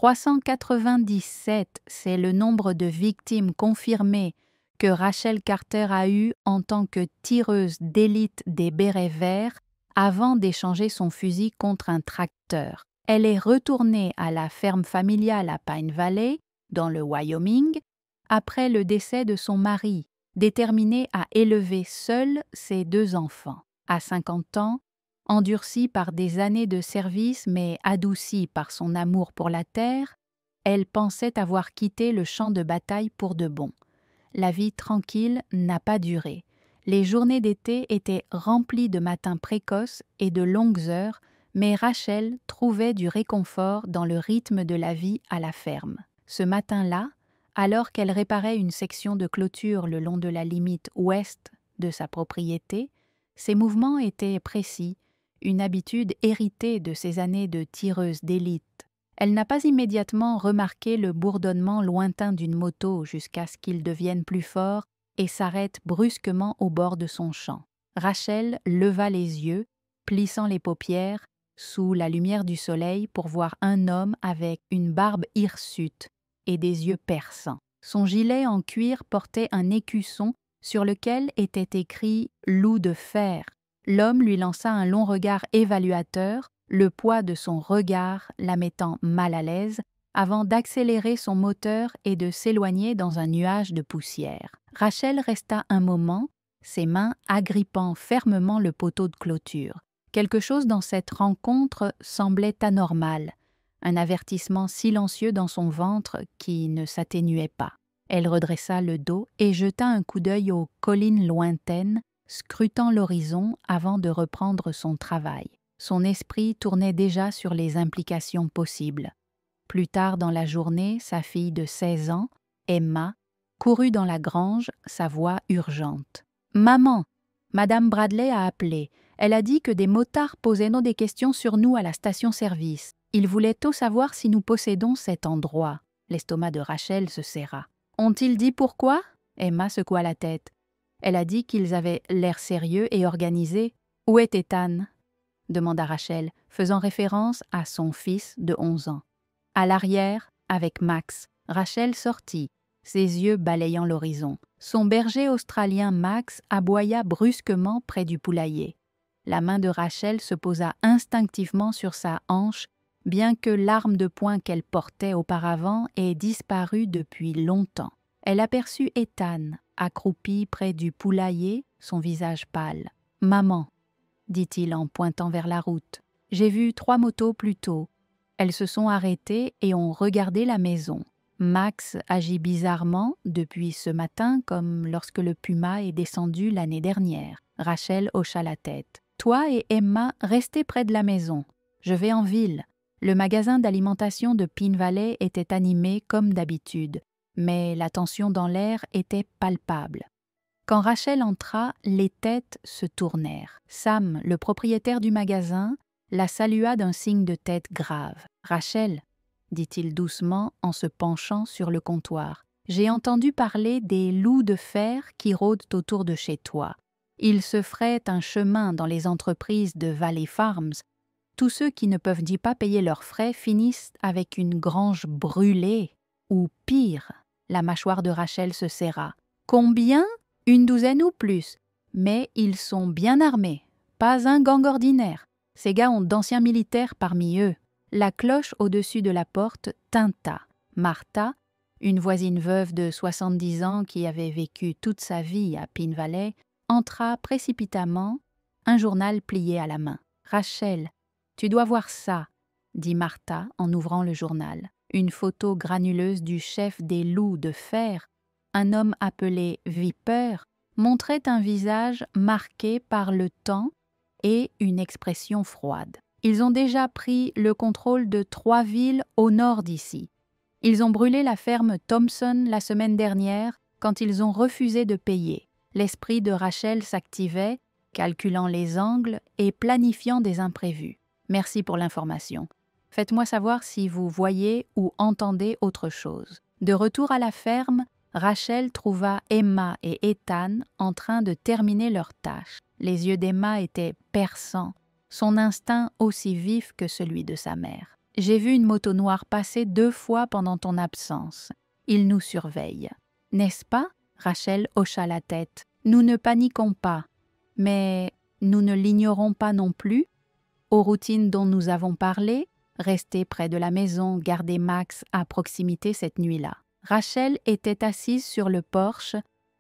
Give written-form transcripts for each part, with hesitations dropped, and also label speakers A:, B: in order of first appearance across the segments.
A: 397, c'est le nombre de victimes confirmées que Rachel Carter a eu en tant que tireuse d'élite des bérets verts avant d'échanger son fusil contre un tracteur. Elle est retournée à la ferme familiale à Pine Valley, dans le Wyoming, après le décès de son mari, déterminée à élever seule ses 2 enfants. À 50 ans, endurcie par des années de service mais adoucie par son amour pour la terre, elle pensait avoir quitté le champ de bataille pour de bon. La vie tranquille n'a pas duré. Les journées d'été étaient remplies de matins précoces et de longues heures, mais Rachel trouvait du réconfort dans le rythme de la vie à la ferme. Ce matin-là, alors qu'elle réparait une section de clôture le long de la limite ouest de sa propriété, ses mouvements étaient précis, une habitude héritée de ses années de tireuse d'élite. Elle n'a pas immédiatement remarqué le bourdonnement lointain d'une moto jusqu'à ce qu'il devienne plus fort et s'arrête brusquement au bord de son champ. Rachel leva les yeux, plissant les paupières, sous la lumière du soleil pour voir un homme avec une barbe hirsute et des yeux perçants. Son gilet en cuir portait un écusson sur lequel était écrit « Loup de fer ». L'homme lui lança un long regard évaluateur, le poids de son regard la mettant mal à l'aise, avant d'accélérer son moteur et de s'éloigner dans un nuage de poussière. Rachel resta un moment, ses mains agrippant fermement le poteau de clôture. Quelque chose dans cette rencontre semblait anormal, un avertissement silencieux dans son ventre qui ne s'atténuait pas. Elle redressa le dos et jeta un coup d'œil aux collines lointaines, scrutant l'horizon avant de reprendre son travail. Son esprit tournait déjà sur les implications possibles. Plus tard dans la journée, sa fille de 16 ans, Emma, courut dans la grange, sa voix urgente. « Maman, Madame Bradley a appelé. Elle a dit que des motards posaient des questions sur nous à la station-service. Ils voulaient tout savoir si nous possédons cet endroit. » L'estomac de Rachel se serra. « Ont-ils dit pourquoi ?» Emma secoua la tête. Elle a dit qu'ils avaient l'air sérieux et organisés. « Où est Ethan ?» demanda Rachel, faisant référence à son fils de 11 ans. « À l'arrière, avec Max. » Rachel sortit, ses yeux balayant l'horizon. Son berger australien Max aboya brusquement près du poulailler. La main de Rachel se posa instinctivement sur sa hanche, bien que l'arme de poing qu'elle portait auparavant ait disparu depuis longtemps. Elle aperçut Ethan, accroupi près du poulailler, son visage pâle. « Maman, » dit-il en pointant vers la route. « J'ai vu 3 motos plus tôt. Elles se sont arrêtées et ont regardé la maison. Max agit bizarrement depuis ce matin comme lorsque le puma est descendu l'année dernière. » Rachel hocha la tête. « Toi et Emma, restez près de la maison. Je vais en ville. » Le magasin d'alimentation de Pine Valley était animé comme d'habitude, mais la tension dans l'air était palpable. Quand Rachel entra, les têtes se tournèrent. Sam, le propriétaire du magasin, la salua d'un signe de tête grave. « Rachel, » dit-il doucement en se penchant sur le comptoir, « j'ai entendu parler des loups de fer qui rôdent autour de chez toi. Ils se fraient un chemin dans les entreprises de Valley Farms. Tous ceux qui ne peuvent pas payer leurs frais finissent avec une grange brûlée. Ou pire, » la mâchoire de Rachel se serra. « Combien ? Une douzaine ou plus. Mais ils sont bien armés. Pas un gang ordinaire. Ces gars ont d'anciens militaires parmi eux. » La cloche au-dessus de la porte tinta. Martha, une voisine veuve de 70 ans qui avait vécu toute sa vie à Pine Valley, entra précipitamment, un journal plié à la main. « Rachel, tu dois voir ça, » dit Martha en ouvrant le journal. Une photo granuleuse du chef des loups de fer, un homme appelé Viper, montrait un visage marqué par le temps et une expression froide. Ils ont déjà pris le contrôle de 3 villes au nord d'ici. Ils ont brûlé la ferme Thompson la semaine dernière quand ils ont refusé de payer. L'esprit de Rachel s'activait, calculant les angles et planifiant des imprévus. Merci pour l'information. Faites-moi savoir si vous voyez ou entendez autre chose. De retour à la ferme, Rachel trouva Emma et Ethan en train de terminer leurs tâches. Les yeux d'Emma étaient perçants, son instinct aussi vif que celui de sa mère. « J'ai vu une moto noire passer 2 fois pendant ton absence. Il nous surveille. N'est-ce pas? Rachel hocha la tête. Nous ne paniquons pas. Mais nous ne l'ignorons pas non plus. Aux routines dont nous avons parlé, rester près de la maison, garder Max à proximité cette nuit-là. Rachel était assise sur le porche,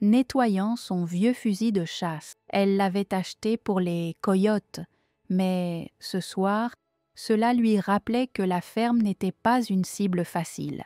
A: nettoyant son vieux fusil de chasse. Elle l'avait acheté pour les coyotes, mais ce soir, cela lui rappelait que la ferme n'était pas une cible facile.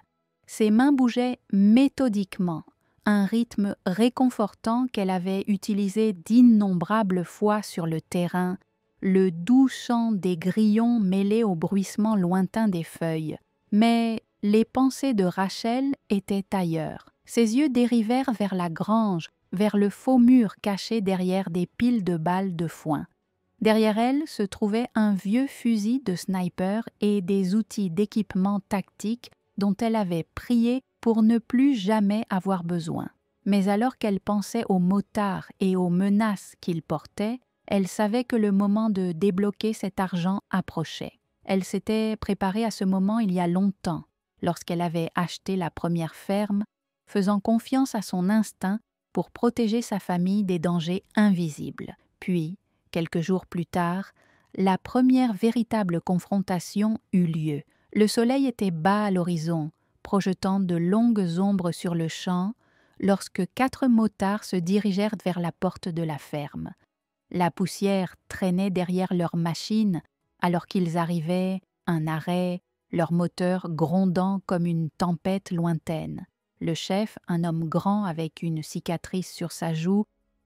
A: Ses mains bougeaient méthodiquement, un rythme réconfortant qu'elle avait utilisé d'innombrables fois sur le terrain, le doux chant des grillons mêlé au bruissement lointain des feuilles. Mais les pensées de Rachel étaient ailleurs. Ses yeux dérivèrent vers la grange, vers le faux mur caché derrière des piles de balles de foin. Derrière elle se trouvait un vieux fusil de sniper et des outils d'équipement tactique dont elle avait prié pour ne plus jamais avoir besoin. Mais alors qu'elle pensait aux motards et aux menaces qu'ils portaient, elle savait que le moment de débloquer cet argent approchait. Elle s'était préparée à ce moment il y a longtemps, lorsqu'elle avait acheté la première ferme, faisant confiance à son instinct pour protéger sa famille des dangers invisibles. Puis, quelques jours plus tard, la première véritable confrontation eut lieu. Le soleil était bas à l'horizon, projetant de longues ombres sur le champ, lorsque 4 motards se dirigèrent vers la porte de la ferme. La poussière traînait derrière leurs machines alors qu'ils arrivaient, un arrêt, leur moteur grondant comme une tempête lointaine. Le chef, un homme grand avec une cicatrice sur sa joue,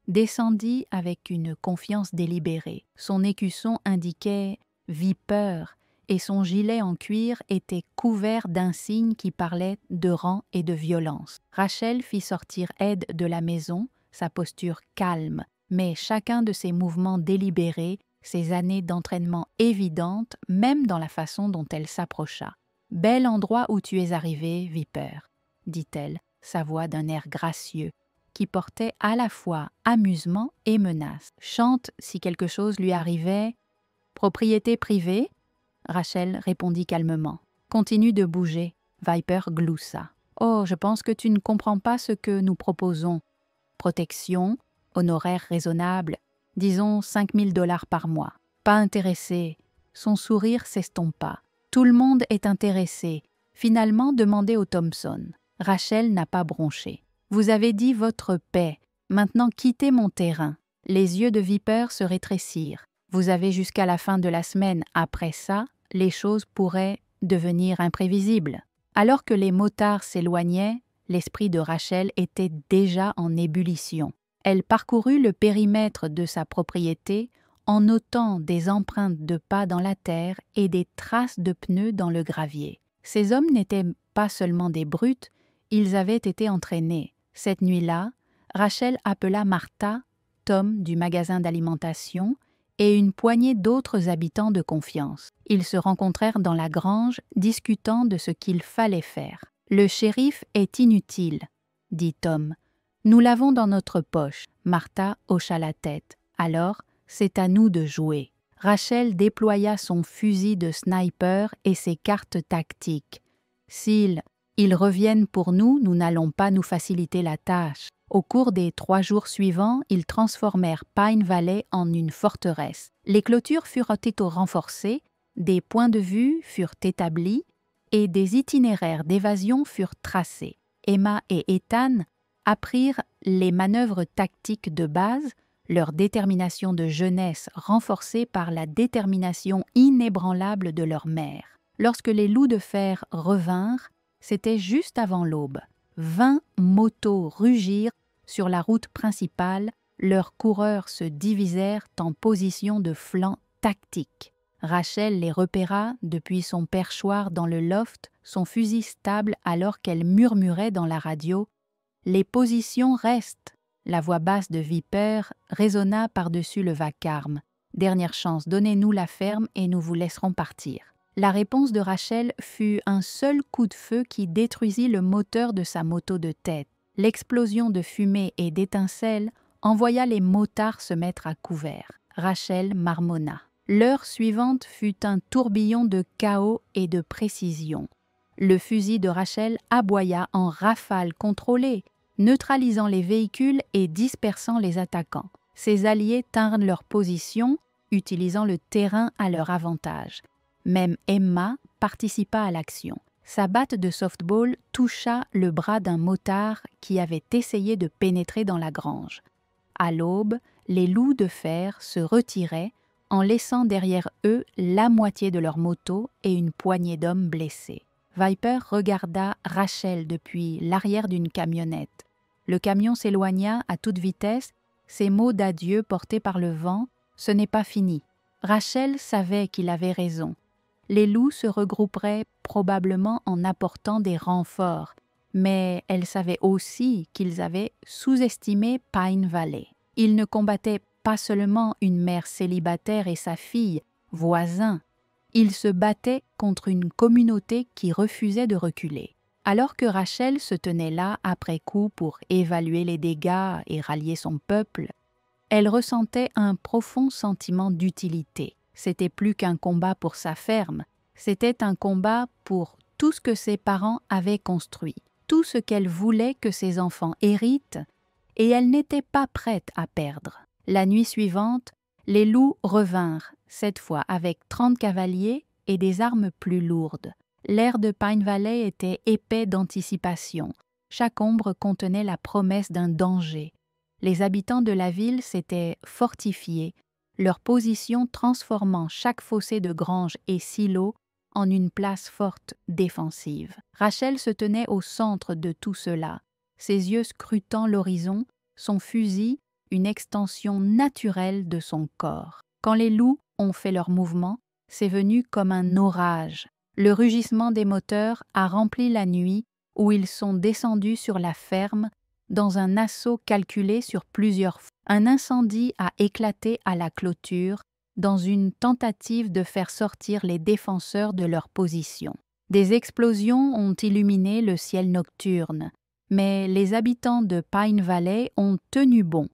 A: descendit avec une confiance délibérée. Son écusson indiquait « Viper » et son gilet en cuir était couvert d'insignes qui parlaient de rang et de violence. Rachel fit sortir Ed de la maison, sa posture calme, mais chacun de ses mouvements délibérés, ses années d'entraînement évidentes, même dans la façon dont elle s'approcha. « Bel endroit où tu es arrivé, Viper », dit-elle, sa voix d'un air gracieux, qui portait à la fois amusement et menace. « Chante si quelque chose lui arrivait. »« Propriété privée ?» Rachel répondit calmement. « Continue de bouger. » Viper gloussa. « Oh, je pense que tu ne comprends pas ce que nous proposons. Protection, honoraire raisonnable, disons 5 000 $ par mois. Pas intéressé. » Son sourire s'estompa. « Tout le monde est intéressé. Finalement, demandez au Thompson. » Rachel n'a pas bronché. « Vous avez dit votre paix. Maintenant quittez mon terrain. » Les yeux de Viper se rétrécirent. « Vous avez jusqu'à la fin de la semaine. Après ça, les choses pourraient devenir imprévisibles. » Alors que les motards s'éloignaient, l'esprit de Rachel était déjà en ébullition. Elle parcourut le périmètre de sa propriété en notant des empreintes de pas dans la terre et des traces de pneus dans le gravier. Ces hommes n'étaient pas seulement des brutes, ils avaient été entraînés. Cette nuit-là, Rachel appela Martha, Tom du magasin d'alimentation et une poignée d'autres habitants de confiance. Ils se rencontrèrent dans la grange, discutant de ce qu'il fallait faire. « Le shérif est inutile, » dit Tom. « Nous l'avons dans notre poche. » Martha hocha la tête. « Alors, c'est à nous de jouer. » Rachel déploya son fusil de sniper et ses cartes tactiques. « S'ils reviennent pour nous, nous n'allons pas nous faciliter la tâche. » Au cours des 3 jours suivants, ils transformèrent Pine Valley en une forteresse. Les clôtures furent renforcées, des points de vue furent établis et des itinéraires d'évasion furent tracés. Emma et Ethan apprirent les manœuvres tactiques de base, leur détermination de jeunesse renforcée par la détermination inébranlable de leur mère. Lorsque les loups de fer revinrent, c'était juste avant l'aube. 20 motos rugirent sur la route principale, leurs coureurs se divisèrent en position de flanc tactique. Rachel les repéra depuis son perchoir dans le loft, son fusil stable alors qu'elle murmurait dans la radio « Les positions restent !» La voix basse de Viper résonna par-dessus le vacarme. « Dernière chance, donnez-nous la ferme et nous vous laisserons partir. » La réponse de Rachel fut un seul coup de feu qui détruisit le moteur de sa moto de tête. L'explosion de fumée et d'étincelles envoya les motards se mettre à couvert. Rachel marmonna. L'heure suivante fut un tourbillon de chaos et de précision. Le fusil de Rachel aboya en rafales contrôlées, neutralisant les véhicules et dispersant les attaquants. Ses alliés tinrent leur position, utilisant le terrain à leur avantage. Même Emma participa à l'action. Sa batte de softball toucha le bras d'un motard qui avait essayé de pénétrer dans la grange. À l'aube, les loups de fer se retiraient en laissant derrière eux la moitié de leur moto et une poignée d'hommes blessés. Viper regarda Rachel depuis l'arrière d'une camionnette. Le camion s'éloigna à toute vitesse, ses mots d'adieu portés par le vent. Ce n'est pas fini. Rachel savait qu'il avait raison. Les loups se regrouperaient probablement en apportant des renforts, mais elle savait aussi qu'ils avaient sous-estimé Pine Valley. Ils ne combattaient pas seulement une mère célibataire et sa fille, voisins. Ils se battaient contre une communauté qui refusait de reculer. Alors que Rachel se tenait là après coup pour évaluer les dégâts et rallier son peuple, elle ressentait un profond sentiment d'utilité. C'était plus qu'un combat pour sa ferme, c'était un combat pour tout ce que ses parents avaient construit, tout ce qu'elle voulait que ses enfants héritent, et elle n'était pas prête à perdre. La nuit suivante, les loups revinrent, cette fois avec 30 cavaliers et des armes plus lourdes. L'air de Pine Valley était épais d'anticipation. Chaque ombre contenait la promesse d'un danger. Les habitants de la ville s'étaient fortifiés, leur position transformant chaque fossé de grange et silo en une place forte défensive. Rachel se tenait au centre de tout cela, ses yeux scrutant l'horizon, son fusil une extension naturelle de son corps. Quand les loups ont fait leur mouvement, c'est venu comme un orage. Le rugissement des moteurs a rempli la nuit où ils sont descendus sur la ferme dans un assaut calculé sur plusieurs fois. Un incendie a éclaté à la clôture dans une tentative de faire sortir les défenseurs de leur position. Des explosions ont illuminé le ciel nocturne, mais les habitants de Pine Valley ont tenu bon.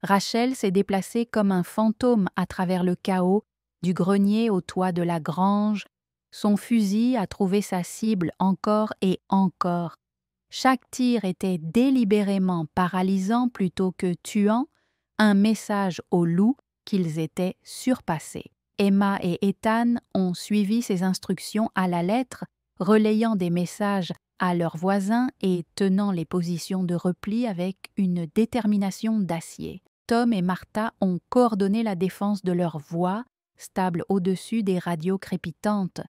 A: Rachel s'est déplacée comme un fantôme à travers le chaos, du grenier au toit de la grange. Son fusil a trouvé sa cible encore et encore. Chaque tir était délibérément paralysant plutôt que tuant, un message aux loups qu'ils étaient surpassés. Emma et Ethan ont suivi ces instructions à la lettre, relayant des messages à leurs voisins et tenant les positions de repli avec une détermination d'acier. Tom et Martha ont coordonné la défense de leur voix, stable au-dessus des radios crépitantes.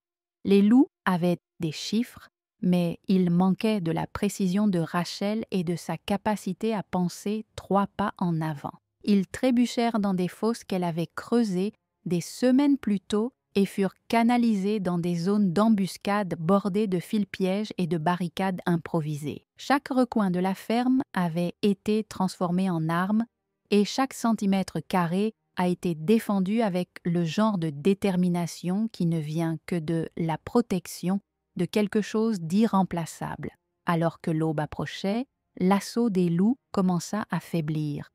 A: Les loups avaient des chiffres, mais il manquait de la précision de Rachel et de sa capacité à penser 3 pas en avant. Ils trébuchèrent dans des fosses qu'elle avait creusées des semaines plus tôt et furent canalisés dans des zones d'embuscade bordées de fils-pièges et de barricades improvisées. Chaque recoin de la ferme avait été transformé en arme et chaque centimètre carré a été défendu avec le genre de détermination qui ne vient que de la protection de quelque chose d'irremplaçable. Alors que l'aube approchait, l'assaut des loups commença à faiblir.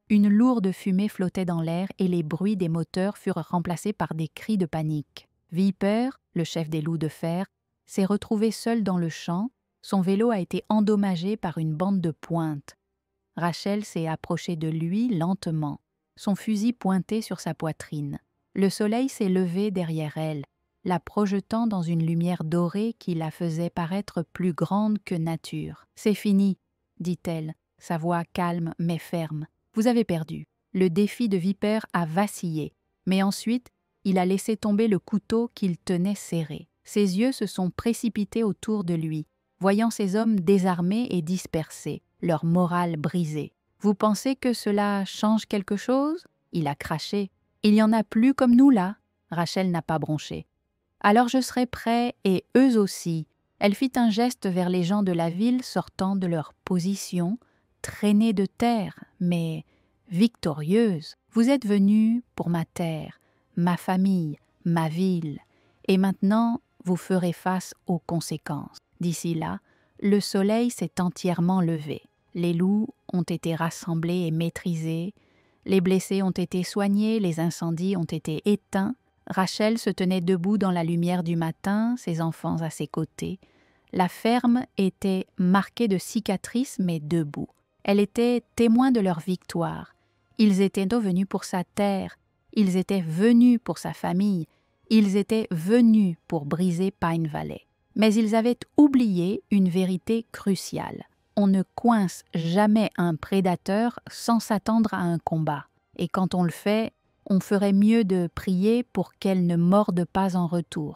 A: Une lourde fumée flottait dans l'air et les bruits des moteurs furent remplacés par des cris de panique. Viper, le chef des loups de fer, s'est retrouvé seul dans le champ. Son vélo a été endommagé par une bande de pointe. Rachel s'est approchée de lui lentement, son fusil pointé sur sa poitrine. Le soleil s'est levé derrière elle, la projetant dans une lumière dorée qui la faisait paraître plus grande que nature. « C'est fini », dit-elle, sa voix calme mais ferme. « Vous avez perdu. » Le défi de Viper a vacillé, mais ensuite, il a laissé tomber le couteau qu'il tenait serré. Ses yeux se sont précipités autour de lui, voyant ces hommes désarmés et dispersés, leur morale brisée. « Vous pensez que cela change quelque chose ?» Il a craché. « Il y en a plus comme nous là ?» Rachel n'a pas bronché. « Alors je serai prêt et eux aussi. » Elle fit un geste vers les gens de la ville sortant de leur position, traînés de terre, mais victorieuses. « Vous êtes venus pour ma terre, ma famille, ma ville, et maintenant vous ferez face aux conséquences. » D'ici là, le soleil s'est entièrement levé. Les loups ont été rassemblés et maîtrisés, les blessés ont été soignés, les incendies ont été éteints. Rachel se tenait debout dans la lumière du matin, ses enfants à ses côtés. La ferme était marquée de cicatrices, mais debout. Elle était témoin de leur victoire. Ils étaient revenus pour sa terre, ils étaient venus pour sa famille, ils étaient venus pour briser Pine Valley. Mais ils avaient oublié une vérité cruciale. On ne coince jamais un prédateur sans s'attendre à un combat. Et quand on le fait, on ferait mieux de prier pour qu'elle ne morde pas en retour.